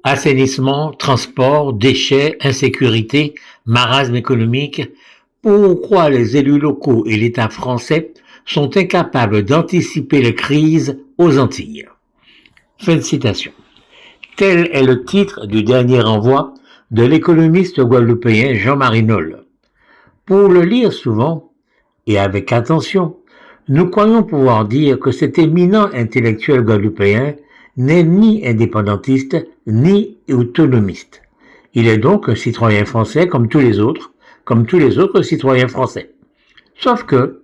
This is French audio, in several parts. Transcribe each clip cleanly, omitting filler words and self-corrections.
Assainissement, transport, déchets, insécurité, marasme économique, pourquoi les élus locaux et l'État français sont incapables d'anticiper les crises aux Antilles. Fin de citation. Tel est le titre du dernier envoi de l'économiste guadeloupéen Jean-Marie Nolle. Pour le lire souvent, et avec attention, nous croyons pouvoir dire que cet éminent intellectuel guadeloupéen n'est ni indépendantiste ni autonomiste. Il est donc un citoyen français comme tous les autres citoyens français. Sauf que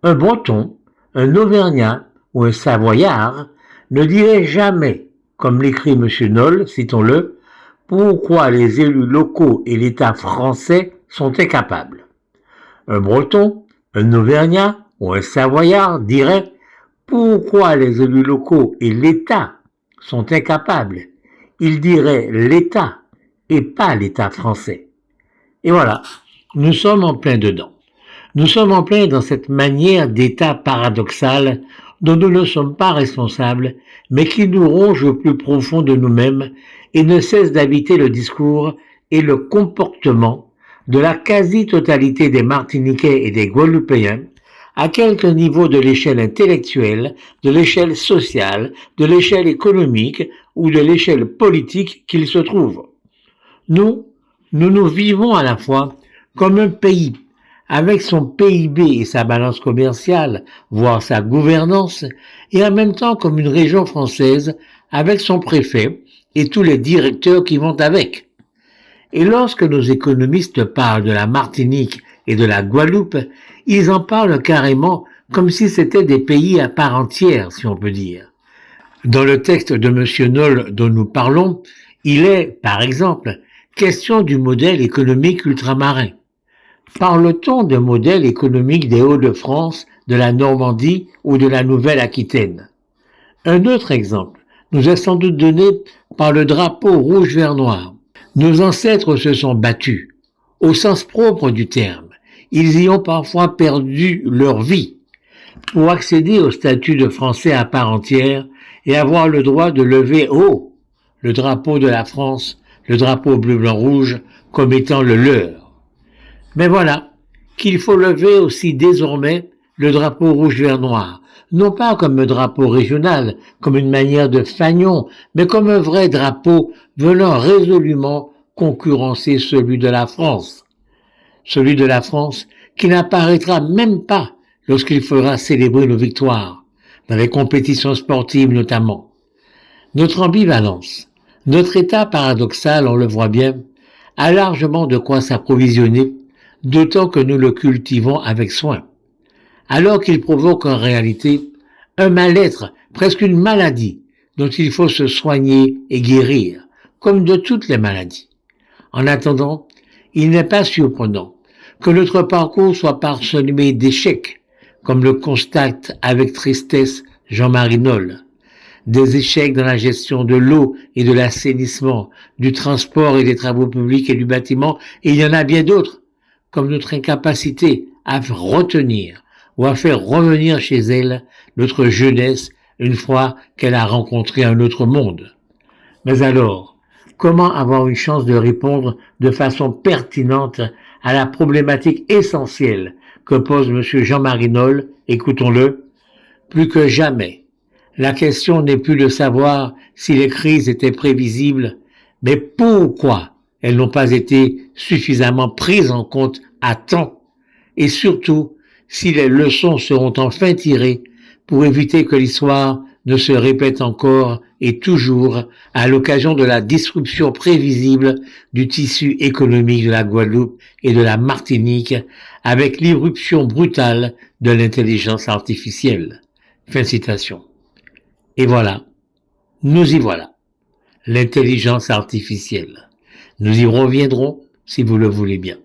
un Breton, un Auvergnat ou un Savoyard ne dirait jamais, comme l'écrit M. Nolle, citons-le, pourquoi les élus locaux et l'État français sont incapables. Un Breton, un Auvergnat ou un Savoyard dirait pourquoi les élus locaux et l'État sont incapables. Il dirait l'État et pas l'État français. Et voilà, nous sommes en plein dedans. Nous sommes en plein dans cette manière d'État paradoxal dont nous ne sommes pas responsables, mais qui nous ronge au plus profond de nous-mêmes et ne cesse d'habiter le discours et le comportement de la quasi-totalité des Martiniquais et des Guadeloupéens, à quelque niveau de l'échelle intellectuelle, de l'échelle sociale, de l'échelle économique ou de l'échelle politique qu'ils se trouvent. Nous vivons à la fois comme un pays, avec son PIB et sa balance commerciale, voire sa gouvernance, et en même temps comme une région française, avec son préfet et tous les directeurs qui vont avec. Et lorsque nos économistes parlent de la Martinique et de la Guadeloupe, ils en parlent carrément comme si c'était des pays à part entière, si on peut dire. Dans le texte de M. Nolle dont nous parlons, il est, par exemple, question du modèle économique ultramarin. Parle-t-on de modèle économique des Hauts-de-France, de la Normandie ou de la Nouvelle-Aquitaine? Un autre exemple nous est sans doute donné par le drapeau rouge-vert-noir. Nos ancêtres se sont battus, au sens propre du terme. Ils y ont parfois perdu leur vie pour accéder au statut de Français à part entière et avoir le droit de lever haut le drapeau de la France, le drapeau bleu-blanc-rouge, comme étant le leur. Mais voilà qu'il faut lever aussi désormais le drapeau rouge-vert-noir, non pas comme un drapeau régional, comme une manière de fanion, mais comme un vrai drapeau venant résolument concurrencer celui de la France. Celui de la France qui n'apparaîtra même pas lorsqu'il faudra célébrer nos victoires, dans les compétitions sportives notamment. Notre ambivalence, notre état paradoxal, on le voit bien, a largement de quoi s'approvisionner, d'autant que nous le cultivons avec soin, alors qu'il provoque en réalité un mal-être, presque une maladie, dont il faut se soigner et guérir, comme de toutes les maladies. En attendant, il n'est pas surprenant que notre parcours soit parsemé d'échecs, comme le constate avec tristesse Jean-Marie Nolle. Des échecs dans la gestion de l'eau et de l'assainissement, du transport et des travaux publics et du bâtiment, et il y en a bien d'autres, comme notre incapacité à retenir ou à faire revenir chez elle notre jeunesse une fois qu'elle a rencontré un autre monde. Mais alors, comment avoir une chance de répondre de façon pertinente à la problématique essentielle que pose M. Jean-Marie Nolle? Écoutons-le. Plus que jamais, la question n'est plus de savoir si les crises étaient prévisibles, mais pourquoi elles n'ont pas été suffisamment prises en compte à temps, et surtout si les leçons seront enfin tirées pour éviter que l'histoire ne se répète encore et toujours à l'occasion de la disruption prévisible du tissu économique de la Guadeloupe et de la Martinique avec l'irruption brutale de l'intelligence artificielle. Fin de citation. Et voilà, nous y voilà, l'intelligence artificielle. Nous y reviendrons si vous le voulez bien.